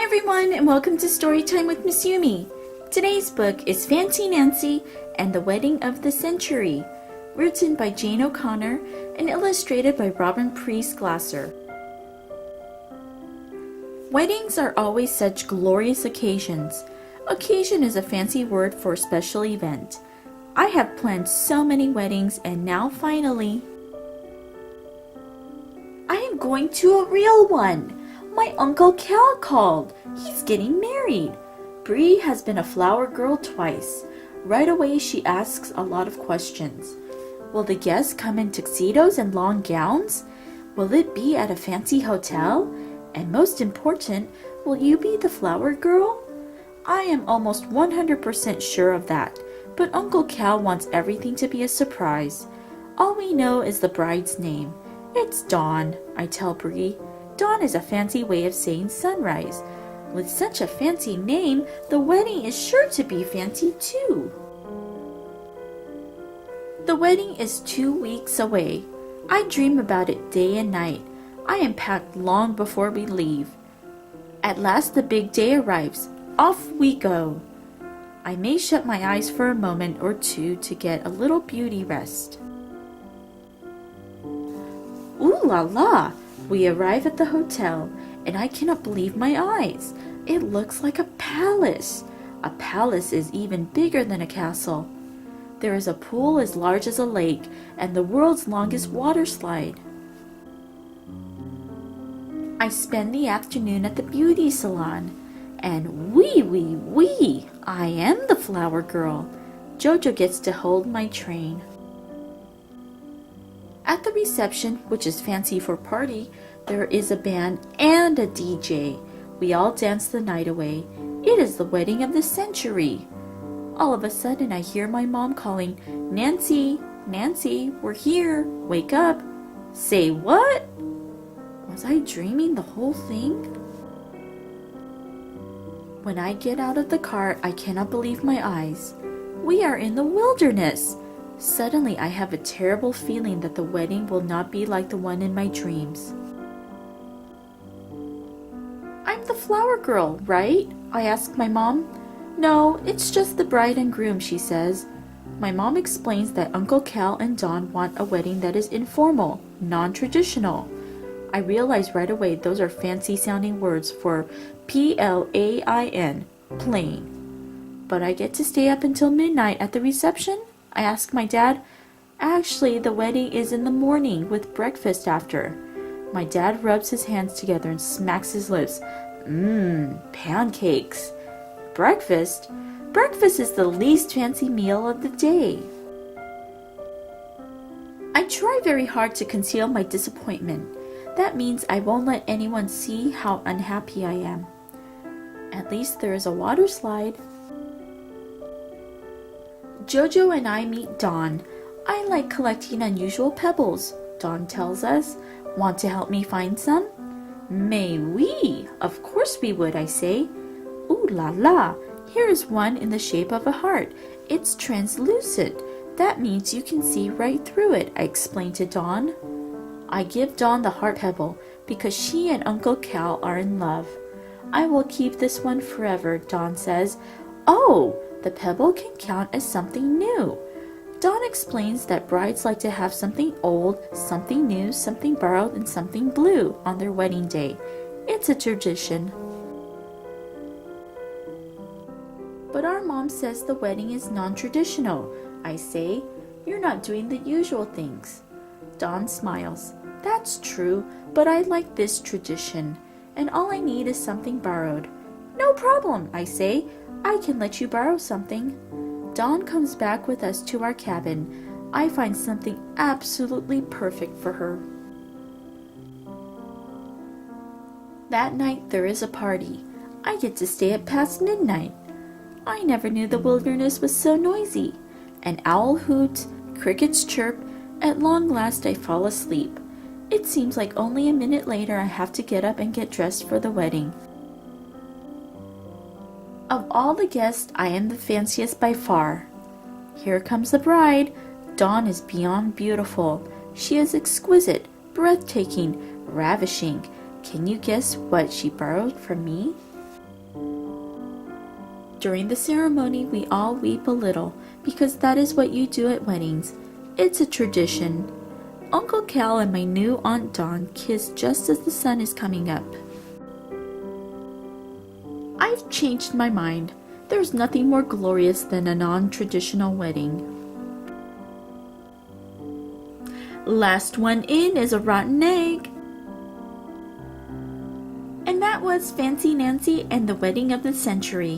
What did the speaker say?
Hi everyone and welcome to Storytime with Miss Yumi. Today's book is Fancy Nancy and the Wedding of the Century, written by Jane O'Connor and illustrated by Robin Priest Glasser. Weddings are always such glorious occasions. Occasion is a fancy word for a special event. I have planned so many weddings and now finally, I am going to a real one. My Uncle Cal called. He's getting married. Bree has been a flower girl twice. Right away she asks a lot of questions. Will the guests come in tuxedos and long gowns? Will it be at a fancy hotel? And most important, will you be the flower girl? I am almost 100% sure of that, but Uncle Cal wants everything to be a surprise. All we know is the bride's name. It's Dawn, I tell Bree. Dawn is a fancy way of saying sunrise. With such a fancy name, the wedding is sure to be fancy too. The wedding is 2 weeks away. I dream about it day and night. I am packed long before we leave. At last the big day arrives. Off we go. I may shut my eyes for a moment or two to get a little beauty rest. Ooh la la! We arrive at the hotel, and I cannot believe my eyes. It looks like a palace. A palace is even bigger than a castle. There is a pool as large as a lake, and the world's longest water slide. I spend the afternoon at the beauty salon, and wee, I am the flower girl. Jojo gets to hold my train. At the reception, which is fancy for party, there is a band and a DJ. We all dance the night away. It is the wedding of the century. All of a sudden, I hear my mom calling, Nancy, Nancy, we're here. Wake up. Say what? Was I dreaming the whole thing? When I get out of the car, I cannot believe my eyes. We are in the wilderness. Suddenly, I have a terrible feeling that the wedding will not be like the one in my dreams. I'm the flower girl, right? I ask my mom. No, it's just the bride and groom, she says. My mom explains that Uncle Cal and Dawn want a wedding that is informal, non-traditional. I realize right away those are fancy-sounding words for P-L-A-I-N, plain. But I get to stay up until midnight at the reception? I ask my dad. Actually, the wedding is in the morning with breakfast after. My dad rubs his hands together and smacks his lips. Pancakes. Breakfast? Breakfast is the least fancy meal of the day. I try very hard to conceal my disappointment. That means I won't let anyone see how unhappy I am. At least there is a water slide. Jojo and I meet Dawn. I like collecting unusual pebbles, Dawn tells us. Want to help me find some? Mais oui, of course we would, I say. Ooh la la, here is one in the shape of a heart. It's translucent. That means you can see right through it, I explain to Dawn. I give Dawn the heart pebble because she and Uncle Cal are in love. I will keep this one forever, Dawn says. Oh! The pebble can count as something new. Dawn explains that brides like to have something old, something new, something borrowed, and something blue on their wedding day. It's a tradition. But our mom says the wedding is non-traditional. I say, you're not doing the usual things. Dawn smiles. That's true, but I like this tradition, and all I need is something borrowed. No problem, I say. I can let you borrow something. Dawn comes back with us to our cabin. I find something absolutely perfect for her. That night there is a party. I get to stay up past midnight. I never knew the wilderness was so noisy. An owl hoots, crickets chirp. At long last I fall asleep. It seems like only a minute later I have to get up and get dressed for the wedding. Of all the guests, I am the fanciest by far. Here comes the bride. Dawn is beyond beautiful. She is exquisite, breathtaking, ravishing. Can you guess what she borrowed from me? During the ceremony, we all weep a little, because that is what you do at weddings. It's a tradition. Uncle Cal and my new Aunt Dawn kiss just as the sun is coming up. I've changed my mind. There's nothing more glorious than a non-traditional wedding. Last one in is a rotten egg. And that was Fancy Nancy and the Wedding of the Century.